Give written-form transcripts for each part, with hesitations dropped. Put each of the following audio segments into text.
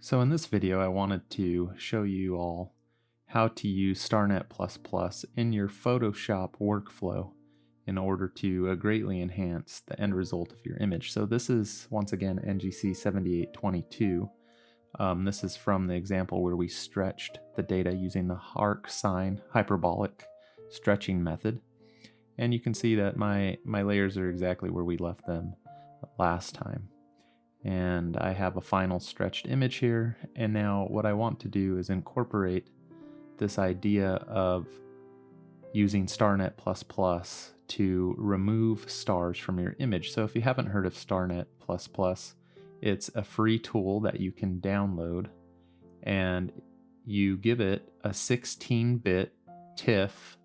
So in this video, I wanted to show you all how to use Starnet++ in your Photoshop workflow in order to greatly enhance the end result of your image. So this is, once again, NGC 7822. This is from the example where we stretched the data using the arc sine hyperbolic stretching method. And you can see that my layers are exactly where we left them last time. And I have a final stretched image here, and now what I want to do is incorporate this idea of using Starnet++ to remove stars from your image. So if you haven't heard of Starnet++, it's a free tool that you can download, and you give it a 16-bit TIFF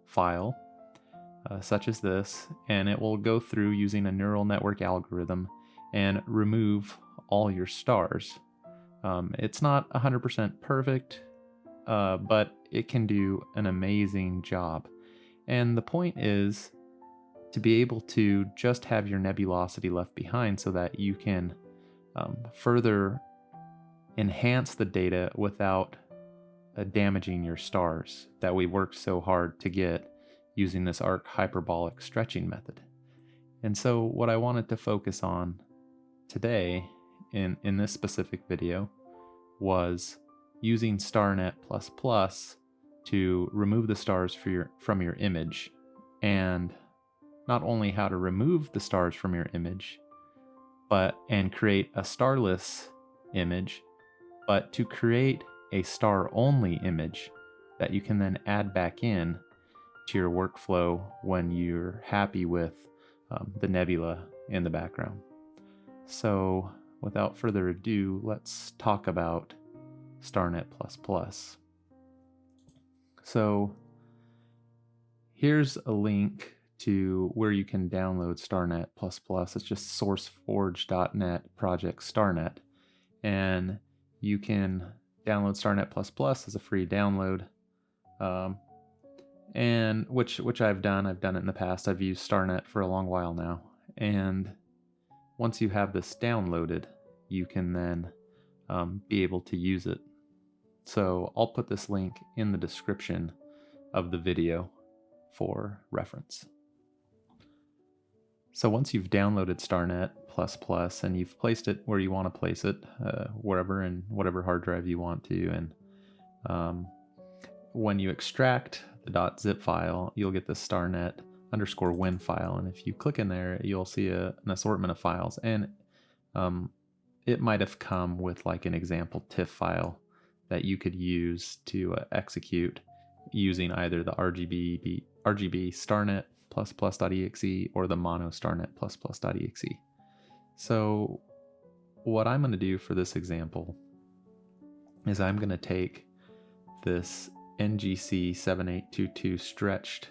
file, such as this, and it will go through using a neural network algorithm and remove all your stars. It's not 100% perfect, but it can do an amazing job. And the point is to be able to just have your nebulosity left behind so that you can further enhance the data without damaging your stars that we worked so hard to get using this arc hyperbolic stretching method. And so what I wanted to focus on today in this specific video was using Starnet++ to remove the stars from your image, and not only how to remove the stars from your image and create a starless image, but to create a star only image that you can then add back in to your workflow when you're happy with the nebula in the background. So without further ado, let's talk about Starnet++. So here's a link to where you can download Starnet++. It's just sourceforge.net project Starnet. And you can download Starnet++ as a free download, and which I've done it in the past. I've used Starnet for a long while now. And once you have this downloaded, you can then be able to use it. So I'll put this link in the description of the video for reference. So once you've downloaded Starnet++ and you've placed it where you want to place it, wherever in whatever hard drive you want to, and when you extract the .zip file, you'll get the Starnet_win file, and if you click in there, you'll see an assortment of files, and it might have come with like an example TIFF file that you could use to execute using either the RGB starnet++.exe or the mono starnet++.exe. So what I'm going to do for this example is I'm going to take this NGC 7822 stretched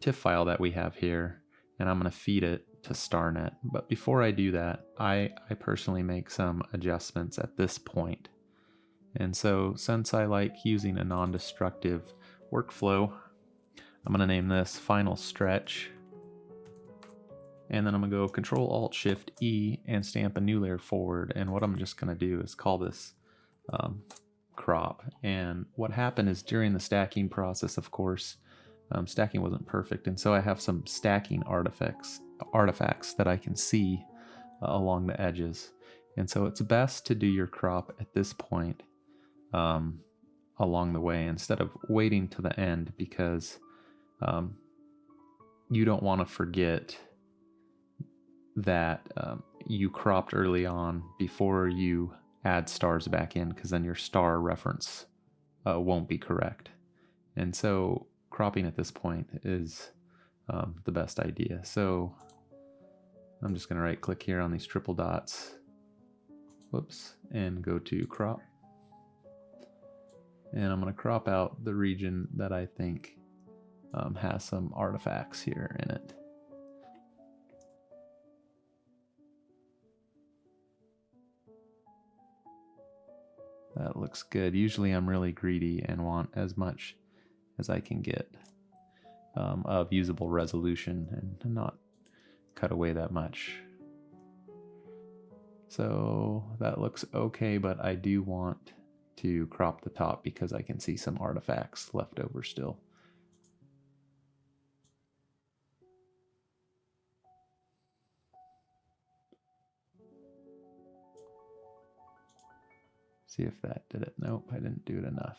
TIFF file that we have here, and I'm going to feed it to Starnet. But before I do that, I personally make some adjustments at this point. And so since I like using a non-destructive workflow, I'm going to name this final stretch, and then I'm going to go Control-Alt-Shift-E and stamp a new layer forward. And what I'm just going to do is call this crop. And what happened is during the stacking process, of course, stacking wasn't perfect, and so I have some stacking artifacts that I can see along the edges. And so it's best to do your crop at this point along the way instead of waiting to the end, because you don't want to forget that you cropped early on before you add stars back in, because then your star reference won't be correct. And so cropping at this point is the best idea. So I'm just going to right click here on these triple dots, and go to crop. And I'm going to crop out the region that I think has some artifacts here in it. That looks good. Usually I'm really greedy and want as much as I can get of usable resolution and not cut away that much. So that looks okay, but I do want to crop the top because I can see some artifacts left over still. See if that did it. Nope, I didn't do it enough.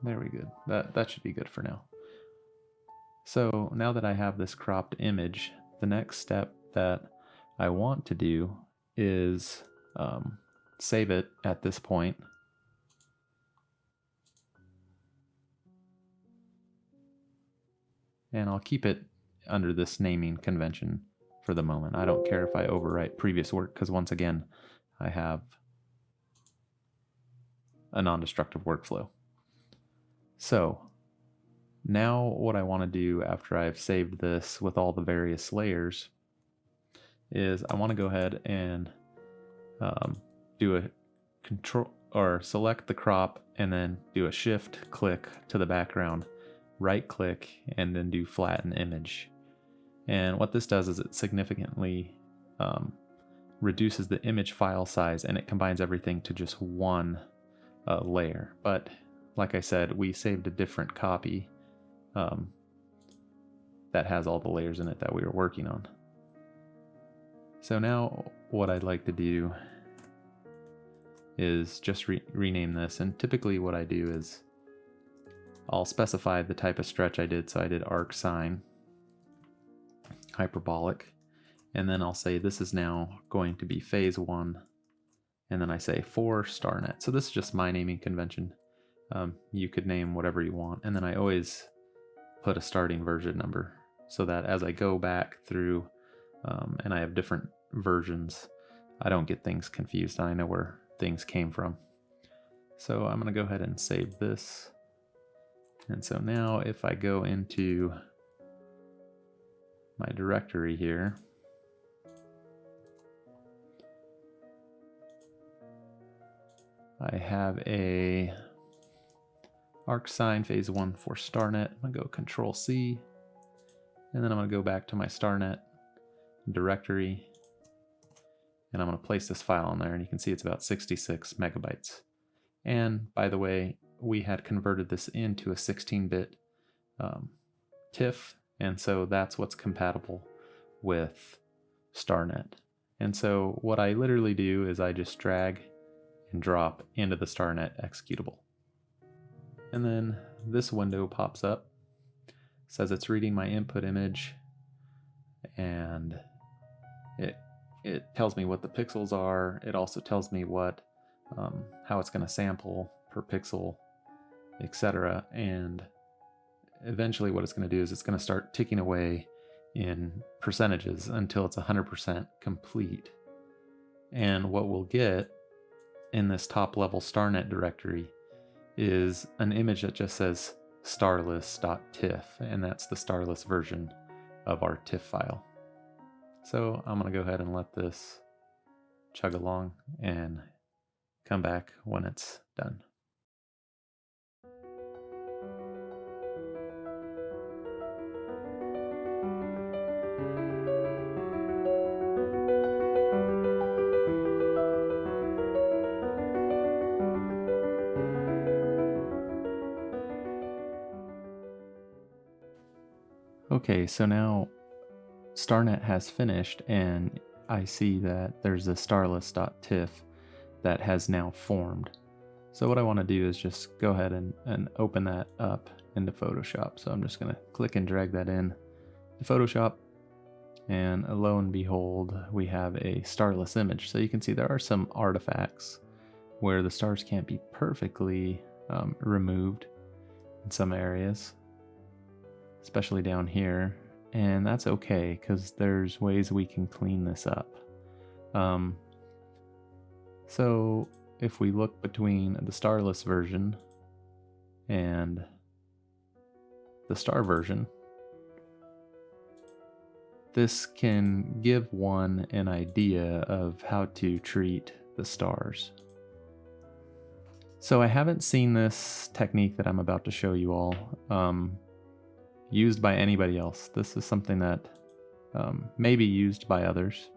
There we go. That should be good for now. So now that I have this cropped image, the next step that I want to do is save it at this point. And I'll keep it under this naming convention for the moment. I don't care if I overwrite previous work because once again, I have a non-destructive workflow. So now what I want to do after I've saved this with all the various layers is I want to go ahead and do a control or select the crop and then do a shift click to the background, right click, and then do flatten image. And what this does is it significantly reduces the image file size and it combines everything to just one layer. But like I said, we saved a different copy that has all the layers in it that we were working on. So now what I'd like to do is just rename this, and typically what I do is I'll specify the type of stretch I did. So I did arc sine, hyperbolic, and then I'll say this is now going to be phase 1, and then I say for Starnet. So this is just my naming convention. You could name whatever you want, and then I always put a starting version number so that as I go back through and I have different versions, I don't get things confused. I know where things came from. So I'm going to go ahead and save this. And so now if I go into my directory here, I have a arc sine phase 1 for Starnet. I'm going to go Control C, and then I'm going to go back to my Starnet directory, and I'm going to place this file in there, and you can see it's about 66 megabytes. And by the way, we had converted this into a 16-bit TIFF, and so that's what's compatible with Starnet. And so what I literally do is I just drag and drop into the Starnet executable. And then this window pops up, says it's reading my input image, and it tells me what the pixels are. It also tells me what how it's going to sample per pixel, etc. And eventually what it's going to do is it's going to start ticking away in percentages until it's 100% complete. And what we'll get in this top level Starnet directory is an image that just says starless.tiff, and that's the starless version of our TIFF file. So I'm going to go ahead and let this chug along and come back when it's done. Okay, so now Starnet has finished, and I see that there's a starless.tiff that has now formed. So what I want to do is just go ahead and open that up into Photoshop. So I'm just going to click and drag that in to Photoshop, and lo and behold, we have a starless image. So you can see there are some artifacts where the stars can't be perfectly removed in some areas, especially down here, and that's okay because there's ways we can clean this up. So if we look between the starless version and the star version, this can give one an idea of how to treat the stars. So I haven't seen this technique that I'm about to show you all used by anybody else. This is something that may be used by others.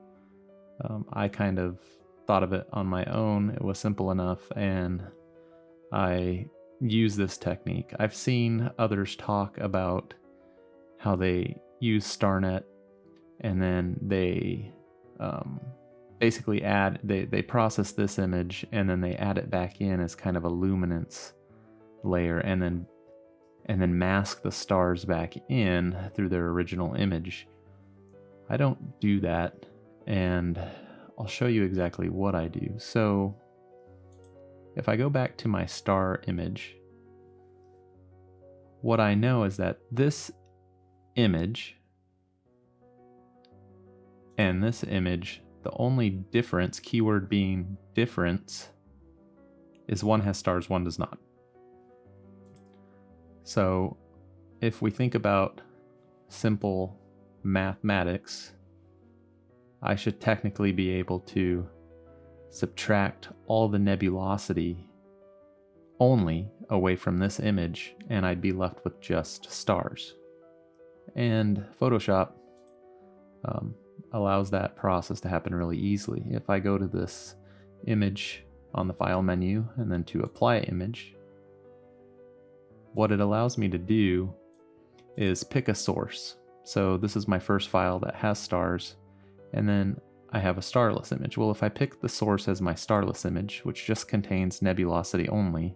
I kind of thought of it on my own. It was simple enough, and I use this technique. I've seen others talk about how they use Starnet, and then they basically they process this image, and then they add it back in as kind of a luminance layer, and then mask the stars back in through their original image. I don't do that, and I'll show you exactly what I do. So if I go back to my star image, what I know is that this image and this image, the only difference, keyword being difference, is one has stars, one does not. So if we think about simple mathematics, I should technically be able to subtract all the nebulosity only away from this image, and I'd be left with just stars. And Photoshop allows that process to happen really easily. If I go to this image on the file menu and then to apply image, what it allows me to do is pick a source. So this is my first file that has stars, and then I have a starless image. Well, if I pick the source as my starless image, which just contains nebulosity only,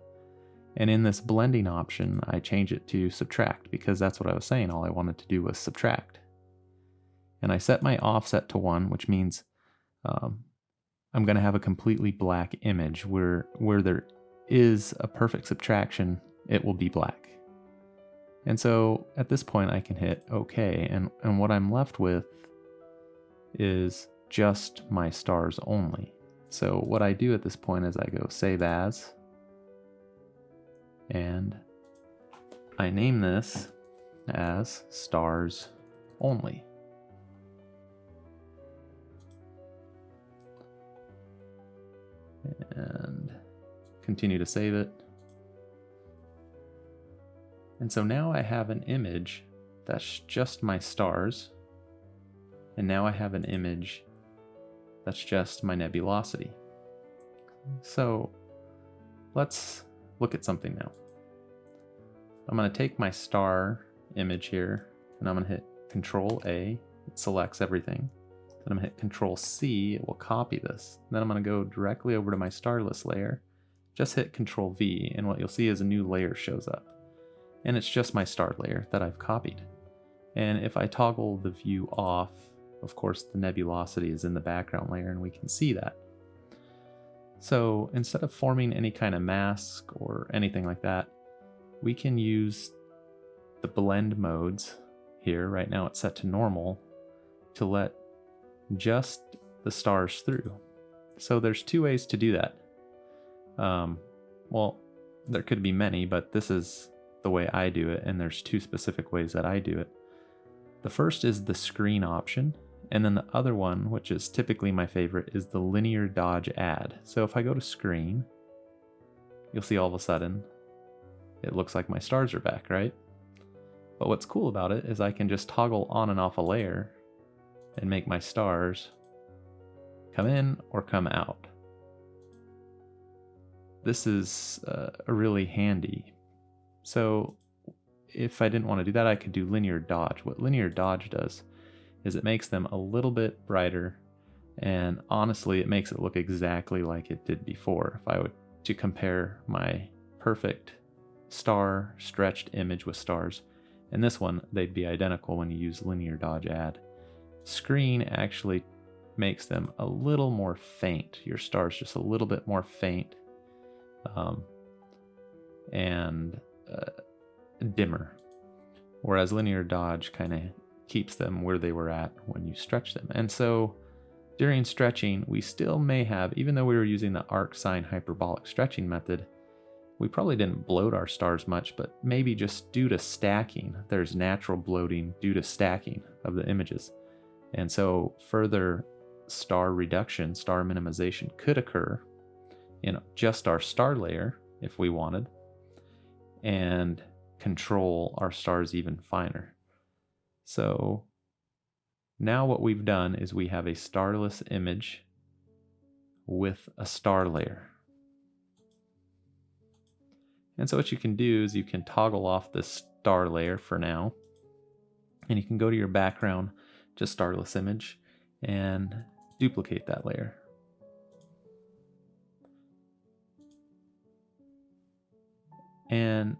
and in this blending option, I change it to subtract, because that's what I was saying. All I wanted to do was subtract. And I set my offset to 1, which means I'm going to have a completely black image. Where there is a perfect subtraction, it will be black. And so at this point, I can hit OK. And what I'm left with is just my stars only. So what I do at this point is I go Save As, and I name this as Stars Only. And continue to save it. And so now I have an image that's just my stars, and now I have an image that's just my nebulosity. So let's look at something now. I'm going to take my star image here, and I'm going to hit Control A. It selects everything. Then I'm going to hit Control C. It will copy this. Then I'm going to go directly over to my starless layer. Just hit Control V, and what you'll see is a new layer shows up. And it's just my star layer that I've copied. And if I toggle the view off, of course the nebulosity is in the background layer, and we can see that. So instead of forming any kind of mask or anything like that, we can use the blend modes here. Right now it's set to normal to let just the stars through. So there's two ways to do that. Well, there could be many, but this is the way I do it, and there's two specific ways that I do it. The first is the screen option, and then the other one, which is typically my favorite, is the linear dodge add. So if I go to screen, you'll see all of a sudden it looks like my stars are back, right? But what's cool about it is I can just toggle on and off a layer and make my stars come in or come out. This is really handy. So if I didn't want to do that, I could do linear dodge. What linear dodge does is it makes them a little bit brighter, and honestly it makes it look exactly like it did before. If I were to compare my perfect star stretched image with stars and this one, they'd be identical when you use linear dodge add. Screen actually makes them a little more faint. Your stars just a little bit more faint and dimmer, whereas linear dodge kind of keeps them where they were at when you stretch them. And so during stretching, we still may have, even though we were using the arc sine hyperbolic stretching method, we probably didn't bloat our stars much, but maybe just due to stacking, there's natural bloating due to stacking of the images. And so further star reduction, star minimization could occur in just our star layer if we wanted, and control our stars even finer. So now what we've done is we have a starless image with a star layer. And so what you can do is you can toggle off this star layer for now, and you can go to your background, just starless image, and duplicate that layer. And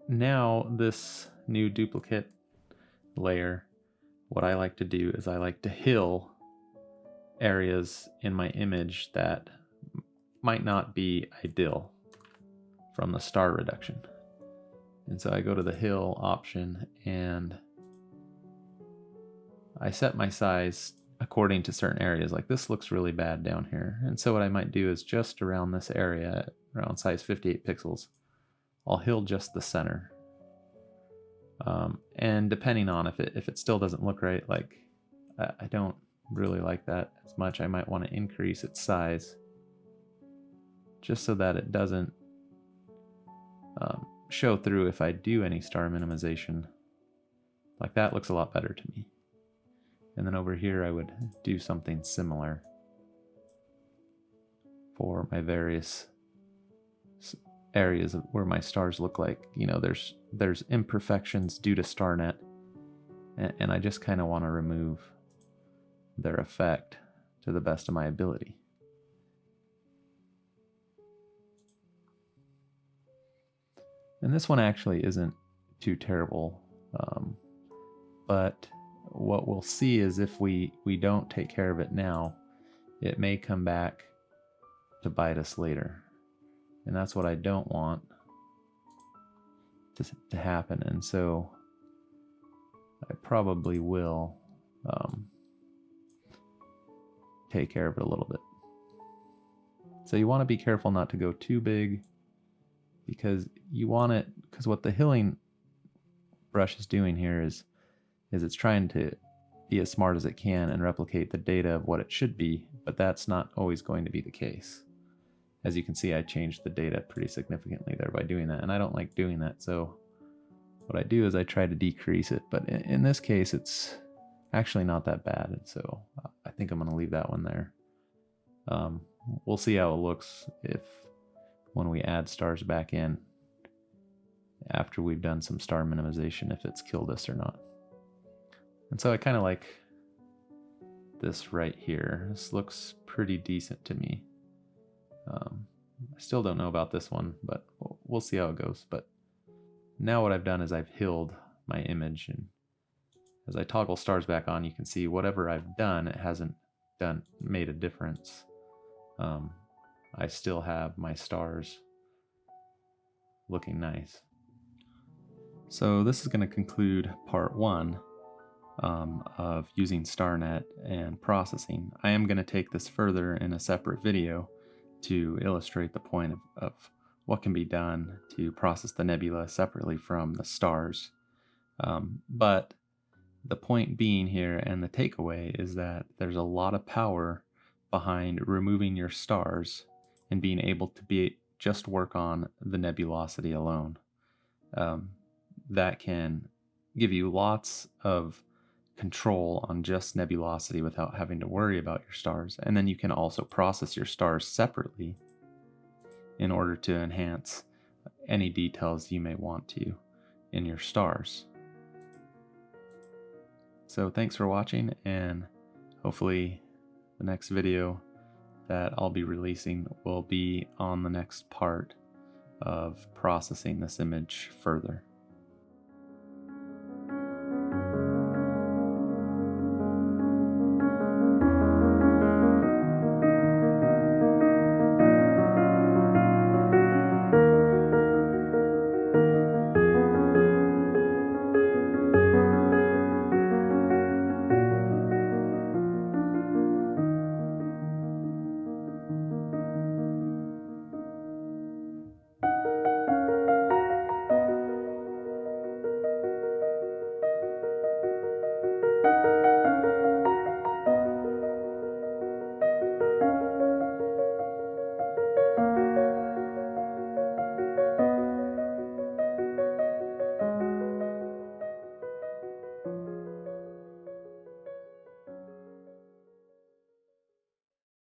now this new duplicate layer, what I like to do is I like to hill areas in my image that might not be ideal from the star reduction. And so I go to the hill option and I set my size according to certain areas. Like this looks really bad down here. And so what I might do is just around this area, around size 58 pixels, I'll hill just the center. And depending on if it still doesn't look right, like I don't really like that as much, I might want to increase its size just so that it doesn't show through if I do any star minimization. Like that looks a lot better to me. And then over here I would do something similar for my various areas where my stars look like, you know, there's imperfections due to Starnet, and I just kind of want to remove their effect to the best of my ability. And this one actually isn't too terrible, but what we'll see is if we don't take care of it now, it may come back to bite us later. And that's what I don't want to happen. And so I probably will take care of it a little bit. So you want to be careful not to go too big, because you want it, because what the hilling brush is doing here is it's trying to be as smart as it can and replicate the data of what it should be, but that's not always going to be the case. As you can see, I changed the data pretty significantly there by doing that, and I don't like doing that, so what I do is I try to decrease it, but in this case it's actually not that bad, and so I think I'm going to leave that one there. We'll see how it looks when we add stars back in after we've done some star minimization, if it's killed us or not. And so I kind of like this right here. This looks pretty decent to me. I still don't know about this one, but we'll see how it goes. But now what I've done is I've hilled my image, and as I toggle stars back on, you can see whatever I've done, it hasn't made a difference. I still have my stars looking nice. So this is going to conclude part 1 of using Starnet and processing. I am going to take this further in a separate video to illustrate the point of what can be done to process the nebula separately from the stars. But the point being here, and the takeaway, is that there's a lot of power behind removing your stars and being able to just work on the nebulosity alone. That can give you lots of control on just nebulosity without having to worry about your stars. And then you can also process your stars separately in order to enhance any details you may want to in your stars. So thanks for watching, and hopefully the next video that I'll be releasing will be on the next part of processing this image further.